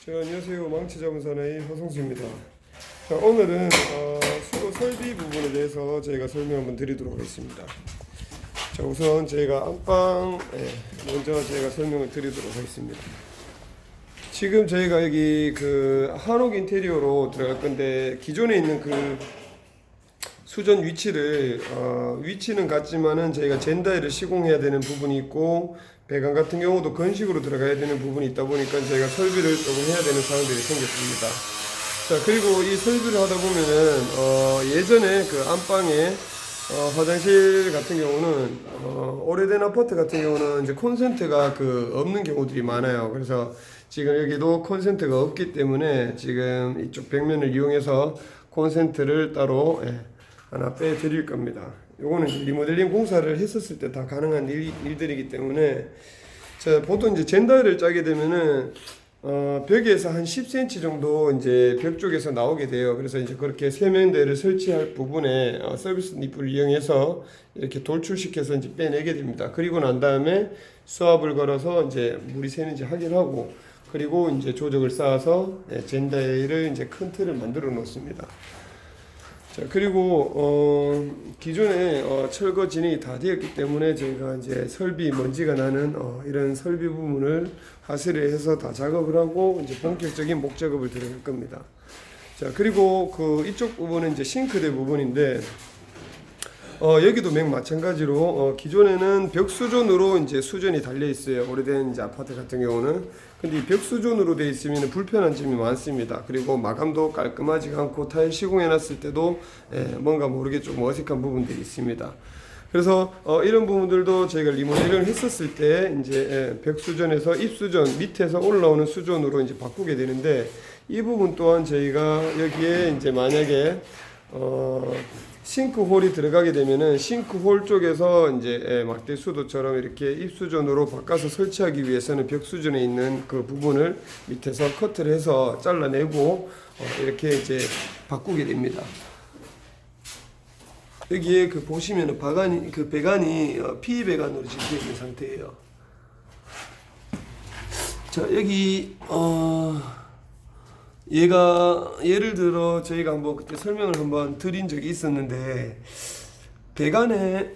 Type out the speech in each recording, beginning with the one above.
안녕하세요. 망치자문사나이 허성수입니다. 자, 오늘은 수도 설비 부분에 대해서 저희가 설명 한번 드리도록 하겠습니다. 자, 우선 저희가 안방 먼저 저희가 설명을 드리도록 하겠습니다. 지금 저희가 여기 그 한옥 인테리어로 들어갈 건데, 기존에 있는 그 수전 위치는 같지만은 저희가 젠다이를 시공해야 되는 부분이 있고, 배관 같은 경우도 건식으로 들어가야 되는 부분이 있다 보니까 저희가 설비를 조금 해야 되는 상황들이 생겼습니다. 자, 그리고 이 설비를 하다 보면은 예전에 그 안방에 화장실 같은 경우는 오래된 아파트 같은 경우는 이제 콘센트가 없는 경우들이 많아요. 그래서 지금 여기도 콘센트가 없기 때문에 지금 이쪽 벽면을 이용해서 콘센트를 따로 하나 빼 드릴 겁니다. 요거는 리모델링 공사를 했었을 때 다 가능한 일들이기 때문에, 자, 보통 이제 젠다이를 짜게 되면은 벽에서 한 10cm 정도 이제 벽 쪽에서 나오게 돼요. 그래서 이제 그렇게 세면대를 설치할 부분에 서비스 닙을 이용해서 이렇게 돌출시켜서 이제 빼내게 됩니다. 그리고 난 다음에 수압을 걸어서 이제 물이 새는지 확인하고, 그리고 이제 조적을 쌓아서 젠다이를 이제 큰 틀을 만들어 놓습니다. 자, 그리고 기존에 철거 진행이 다 되었기 때문에 저희가 이제 설비 먼지가 나는 이런 설비 부분을 하수를 해서 다 작업을 하고 이제 본격적인 목 작업을 들어갈 겁니다. 자, 그리고 이쪽 부분은 이제 싱크대 부분인데, 여기도 마찬가지로 기존에는 벽 수전으로 이제 수전이 달려 있어요. 오래된 이제 아파트 같은 경우는. 근데 이 벽 수전으로 되어 있으면 불편한 점이 많습니다. 그리고 마감도 깔끔하지 않고 타일 시공해 놨을 때도 뭔가 모르게 좀 어색한 부분들이 있습니다. 그래서 이런 부분들도 저희가 리모델링을 했었을 때 이제 벽 수전에서 입수전 밑에서 올라오는 수전으로 이제 바꾸게 되는데, 이 부분 또한 저희가 여기에 이제 만약에 싱크홀이 들어가게 되면은 싱크홀 쪽에서 이제 막대 수도처럼 이렇게 입수전으로 바꿔서 설치하기 위해서는 벽 수전에 있는 그 부분을 밑에서 커트를 해서 잘라내고 이렇게 이제 바꾸게 됩니다. 여기에 보시면은 배관이 PE 배관으로 지금 있는 상태예요. 자, 여기 얘가 예를 들어 저희가 한번 그때 설명을 한번 드린 적이 있었는데, 배관에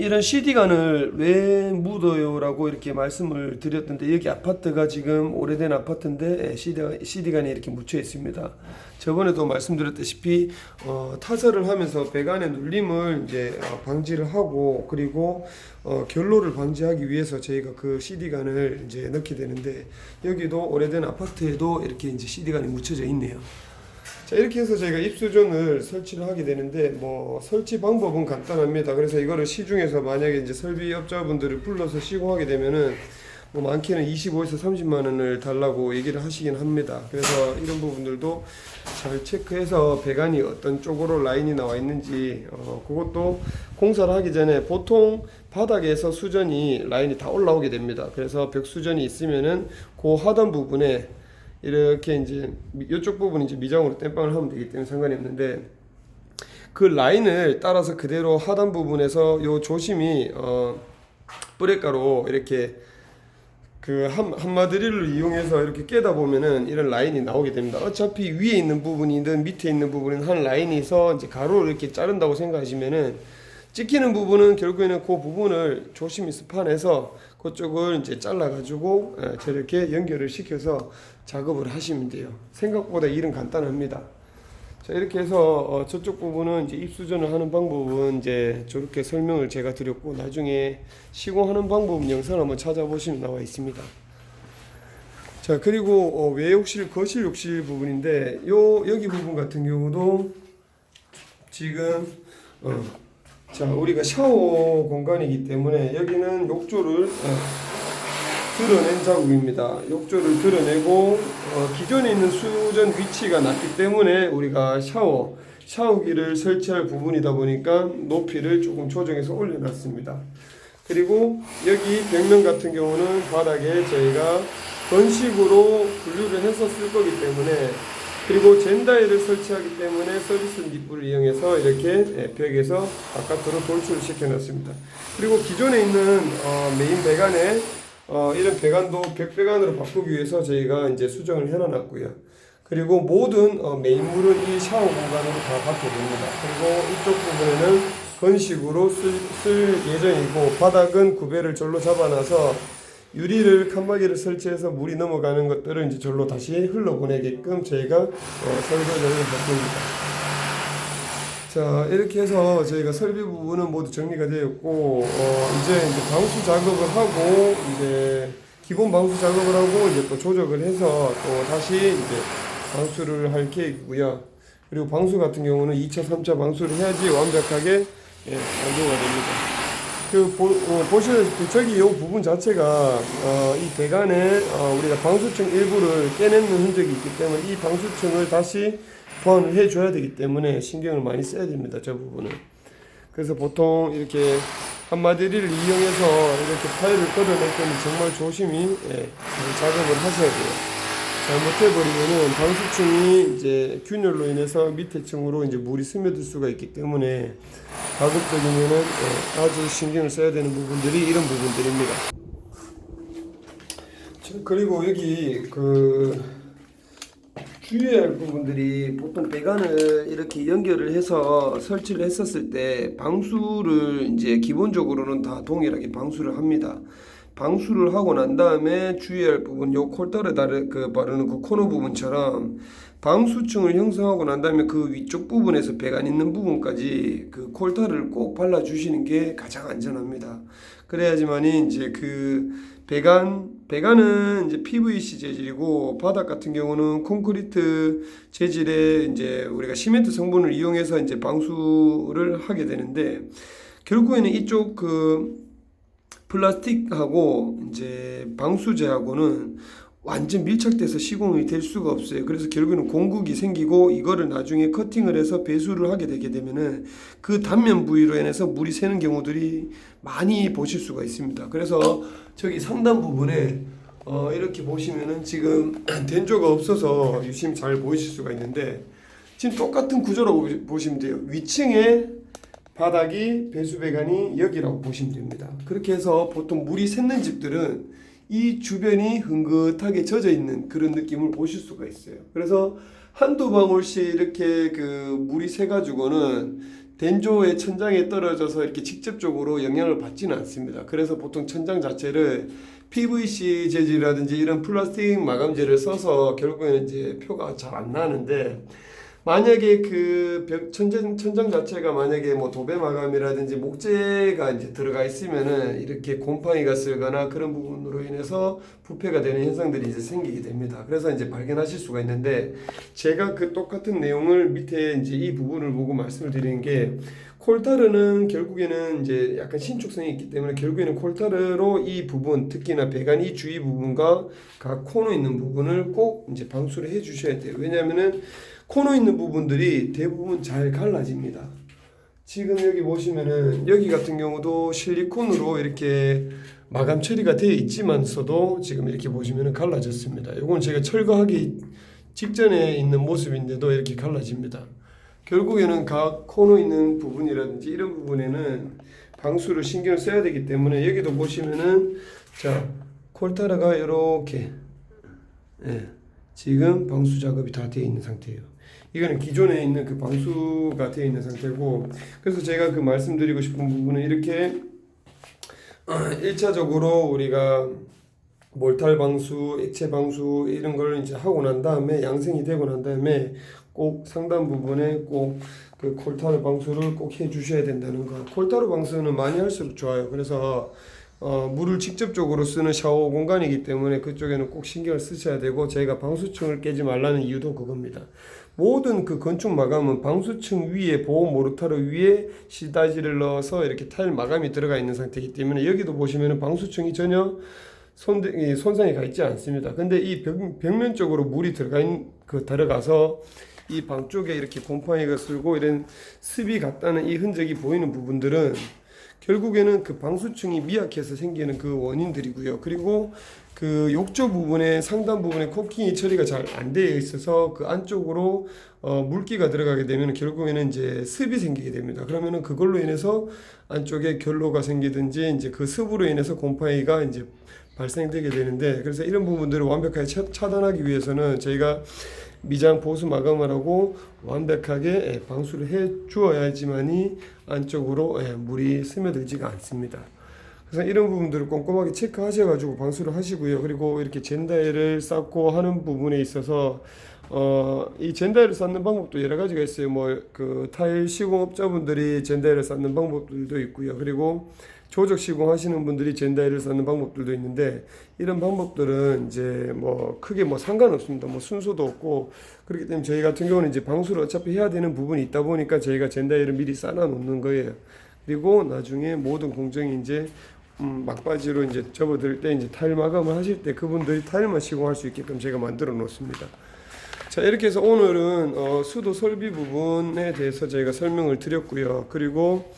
이런 CD관을 왜 묻어요 라고 이렇게 말씀을 드렸던데, 여기 아파트가 지금 오래된 아파트인데 CD관이 이렇게 묻혀 있습니다. 저번에도 말씀드렸다시피 타설을 하면서 배관의 눌림을 이제 방지를 하고, 그리고 결로를 방지하기 위해서 저희가 그 CD관을 이제 넣게 되는데, 여기도 오래된 아파트에도 이렇게 이제 CD관이 묻혀져 있네요. 자, 이렇게 해서 저희가 입수전을 설치를 하게 되는데, 설치 방법은 간단합니다. 그래서 이거를 시중에서 만약에 이제 설비업자분들을 불러서 시공하게 되면은 많게는 25에서 30만 원을 달라고 얘기를 하시긴 합니다. 그래서 이런 부분들도 잘 체크해서 배관이 어떤 쪽으로 라인이 나와 있는지, 그것도 공사를 하기 전에 보통 바닥에서 수전이 라인이 다 올라오게 됩니다. 그래서 벽 수전이 있으면은 그 하단 부분에 이렇게 이제 이쪽 부분 이제 미장으로 땜빵을 하면 되기 때문에 상관이 없는데, 그 라인을 따라서 그대로 하단 부분에서 요 조심히 뿌레가로 이렇게 한마드릴을 이용해서 이렇게 깨다 보면은 이런 라인이 나오게 됩니다. 어차피 위에 있는 부분이든 밑에 있는 부분은 한 라인이서 이제 가로를 이렇게 자른다고 생각하시면은, 찍히는 부분은 결국에는 그 부분을 조심히 스판해서 그쪽을 이제 잘라가지고 저렇게 연결을 시켜서 작업을 하시면 돼요. 생각보다 일은 간단합니다. 자, 이렇게 해서 저쪽 부분은 이제 입수전을 하는 방법은 이제 저렇게 설명을 제가 드렸고, 나중에 시공하는 방법 영상 한번 찾아보시면 나와 있습니다. 자, 그리고 외욕실, 거실 욕실 부분인데, 여기 부분 같은 경우도 지금 자, 우리가 샤워 공간이기 때문에 여기는 욕조를 드러낸 자국입니다. 욕조를 드러내고 기존에 있는 수전 위치가 낮기 때문에 우리가 샤워기를 설치할 부분이다 보니까 높이를 조금 조정해서 올려놨습니다. 그리고 여기 벽면 같은 경우는 바닥에 저희가 건식으로 분류를 해서 쓸 거기 때문에, 그리고 젠다이를 설치하기 때문에 서비스 닙을 이용해서 이렇게 벽에서 바깥으로 돌출을 시켜 놨습니다. 그리고 기존에 있는 메인 배관에 이런 배관도 벽배관으로 바꾸기 위해서 저희가 이제 수정을 해놔놨고요. 그리고 모든 메인물은 이 샤워 공간으로 다 받게 됩니다. 그리고 이쪽 부분에는 건식으로 쓸 예정이고, 바닥은 구배를 절로 잡아놔서 유리를 칸막이를 설치해서 물이 넘어가는 것들을 이제 절로 다시 흘러보내게끔 저희가 설계를 했습니다. 자, 이렇게 해서 저희가 설비 부분은 모두 정리가 되었고, 이제 방수 작업을 하고, 이제 기본 방수 작업을 하고, 이제 또 조적을 해서 또 다시 이제 방수를 할 계획이고요. 그리고 방수 같은 경우는 2차, 3차 방수를 해야지 완벽하게 완료가 됩니다. 보시다시피 저기 이 부분 자체가 이 배관에 우리가 방수층 일부를 깨내는 흔적이 있기 때문에 이 방수층을 다시 보완을 해줘야 되기 때문에 신경을 많이 써야 됩니다. 저 부분은. 그래서 보통 이렇게 한마디를 이용해서 이렇게 파일을 걷어낼 때는 정말 조심히 작업을 하셔야 돼요. 잘못해버리면은 방수층이 이제 균열로 인해서 밑에 층으로 이제 물이 스며들 수가 있기 때문에 가급적이면은 아주 신경을 써야 되는 부분들이 이런 부분들입니다. 그리고 여기 주의해야 할 부분들이, 보통 배관을 이렇게 연결을 해서 설치를 했었을 때 방수를 이제 기본적으로는 다 동일하게 방수를 합니다. 방수를 하고 난 다음에 주의할 부분, 요 콜타르 바르는 그 코너 부분처럼 방수층을 형성하고 난 다음에 그 위쪽 부분에서 배관 있는 부분까지 그 콜타르를 꼭 발라주시는 게 가장 안전합니다. 그래야지만이 이제 그 배관은 이제 PVC 재질이고, 바닥 같은 경우는 콘크리트 재질의 이제 우리가 시멘트 성분을 이용해서 이제 방수를 하게 되는데, 결국에는 이쪽 플라스틱하고 이제 방수제하고는 완전 밀착돼서 시공이 될 수가 없어요. 그래서 결국에는 공국이 생기고, 이거를 나중에 커팅을 해서 배수를 하게 되게 되면은 그 단면 부위로 인해서 물이 새는 경우들이 많이 보실 수가 있습니다. 그래서 저기 상단 부분에 이렇게 보시면은 지금 된조가 없어서 유심히 잘 보이실 수가 있는데, 지금 똑같은 구조라고 보시면 돼요. 위층에 바닥이 배수배관이 여기라고 보시면 됩니다. 그렇게 해서 보통 물이 샜는 집들은 이 주변이 흥긋하게 젖어 있는 그런 느낌을 보실 수가 있어요. 그래서 한두 방울씩 이렇게 물이 새가지고는 된조의 천장에 떨어져서 이렇게 직접적으로 영향을 받지는 않습니다. 그래서 보통 천장 자체를 PVC 재질이라든지 이런 플라스틱 마감재를 써서 결국에는 이제 표가 잘 안 나는데, 만약에 천장 자체가 만약에 뭐 도배 마감이라든지 목재가 이제 들어가 있으면은 이렇게 곰팡이가 쓸거나 그런 부분으로 인해서 부패가 되는 현상들이 이제 생기게 됩니다. 그래서 이제 발견하실 수가 있는데, 제가 그 똑같은 내용을 밑에 이제 이 부분을 보고 말씀을 드리는 게, 콜타르는 결국에는 이제 약간 신축성이 있기 때문에 결국에는 콜타르로 이 부분, 특히나 배관 이 주위 부분과 각 코너 있는 부분을 꼭 이제 방수를 해 주셔야 돼요. 왜냐하면은 코너 있는 부분들이 대부분 잘 갈라집니다. 지금 여기 보시면은 여기 같은 경우도 실리콘으로 이렇게 마감 처리가 되어 있지만서도 지금 이렇게 보시면은 갈라졌습니다. 이건 제가 철거하기 직전에 있는 모습인데도 이렇게 갈라집니다. 결국에는 각 코너 있는 부분이라든지 이런 부분에는 방수를 신경을 써야 되기 때문에, 여기도 보시면은 자, 콜타르가 이렇게 지금 방수 작업이 다 되어 있는 상태예요. 이거는 기존에 있는 그 방수가 되어 있는 상태고, 그래서 제가 말씀드리고 싶은 부분은 이렇게 1차적으로 우리가 몰탈 방수, 액체 방수 이런 걸 이제 하고 난 다음에, 양생이 되고 난 다음에 꼭 상단 부분에 꼭 그 콜타르 방수를 꼭 해 주셔야 된다는 거. 콜타르 방수는 많이 할수록 좋아요. 그래서 물을 직접적으로 쓰는 샤워 공간이기 때문에 그쪽에는 꼭 신경을 쓰셔야 되고, 저희가 방수층을 깨지 말라는 이유도 그겁니다. 모든 그 건축 마감은 방수층 위에 보호 모르타르 위에 시다지를 넣어서 이렇게 타일 마감이 들어가 있는 상태이기 때문에, 여기도 보시면은 방수층이 전혀 손상이 가 있지 않습니다. 근데 이 벽면 쪽으로 물이 들어가서 이 방 쪽에 이렇게 곰팡이가 쓸고 이런 습이 갔다는 이 흔적이 보이는 부분들은 결국에는 그 방수층이 미약해서 생기는 그 원인들이고요. 그리고 그 욕조 부분에 상단 부분에 코킹이 처리가 잘 안 되어 있어서 그 안쪽으로 물기가 들어가게 되면 결국에는 이제 습이 생기게 됩니다. 그러면은 그걸로 인해서 안쪽에 결로가 생기든지 이제 그 습으로 인해서 곰팡이가 이제 발생되게 되는데, 그래서 이런 부분들을 완벽하게 차단하기 위해서는 저희가 미장 보수 마감을 하고 완벽하게 방수를 해 주어야지만이 안쪽으로 물이 스며들지가 않습니다. 그래서 이런 부분들을 꼼꼼하게 체크하셔가지고 방수를 하시고요. 그리고 이렇게 젠다일을 쌓고 하는 부분에 있어서 이 젠다일을 쌓는 방법도 여러 가지가 있어요. 뭐 그 타일 시공업자분들이 젠다일을 쌓는 방법들도 있고요. 그리고 조적 시공하시는 분들이 젠다일을 쌓는 방법들도 있는데, 이런 방법들은 이제 뭐 크게 뭐 상관없습니다. 뭐 순서도 없고, 그렇기 때문에 저희 같은 경우는 이제 방수를 어차피 해야 되는 부분이 있다 보니까 저희가 젠다일을 미리 쌓아 놓는 거예요. 그리고 나중에 모든 공정이 이제 막바지로 이제 접어들 때 이제 타일 마감을 하실 때 그분들이 타일만 시공할 수 있게끔 제가 만들어 놓습니다. 자, 이렇게 해서 오늘은 수도 설비 부분에 대해서 저희가 설명을 드렸고요. 그리고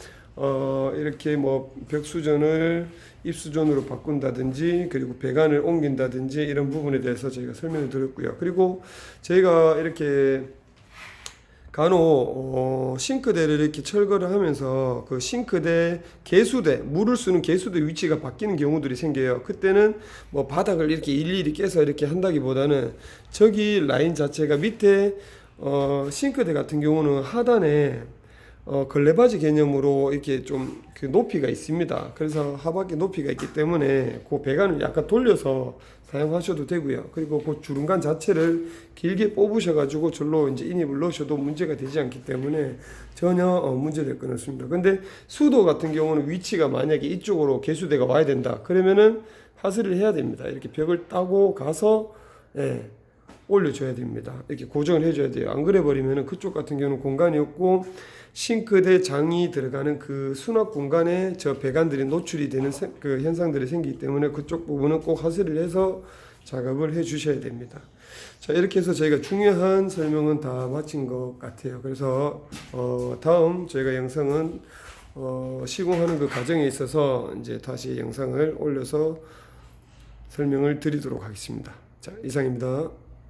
이렇게 뭐 벽수전을 입수전으로 바꾼다든지, 그리고 배관을 옮긴다든지 이런 부분에 대해서 저희가 설명을 드렸고요. 그리고 저희가 이렇게 간혹 싱크대를 이렇게 철거를 하면서 그 싱크대 개수대, 물을 쓰는 개수대 위치가 바뀌는 경우들이 생겨요. 그때는 뭐 바닥을 이렇게 일일이 깨서 이렇게 한다기보다는 저기 라인 자체가 밑에 싱크대 같은 경우는 하단에 걸레바지 개념으로 이렇게 좀 그 높이가 있습니다. 그래서 하반기 높이가 있기 때문에 그 배관을 약간 돌려서 사용하셔도 되고요. 그리고 그 주름간 자체를 길게 뽑으셔가지고 절로 이제 인입을 넣으셔도 문제가 되지 않기 때문에 전혀 문제될 건 없습니다. 근데 수도 같은 경우는 위치가 만약에 이쪽으로 개수대가 와야 된다. 그러면은 하스를 해야 됩니다. 이렇게 벽을 따고 가서 올려줘야 됩니다. 이렇게 고정을 해줘야 돼요. 안 그래 버리면은 그쪽 같은 경우는 공간이 없고 싱크대 장이 들어가는 그 수납 공간에 저 배관들이 노출이 되는 그 현상들이 생기기 때문에 그쪽 부분은 꼭 하스를 해서 작업을 해 주셔야 됩니다. 자, 이렇게 해서 저희가 중요한 설명은 다 마친 것 같아요. 그래서 다음 저희가 영상은 시공하는 그 과정에 있어서 이제 다시 영상을 올려서 설명을 드리도록 하겠습니다. 자, 이상입니다.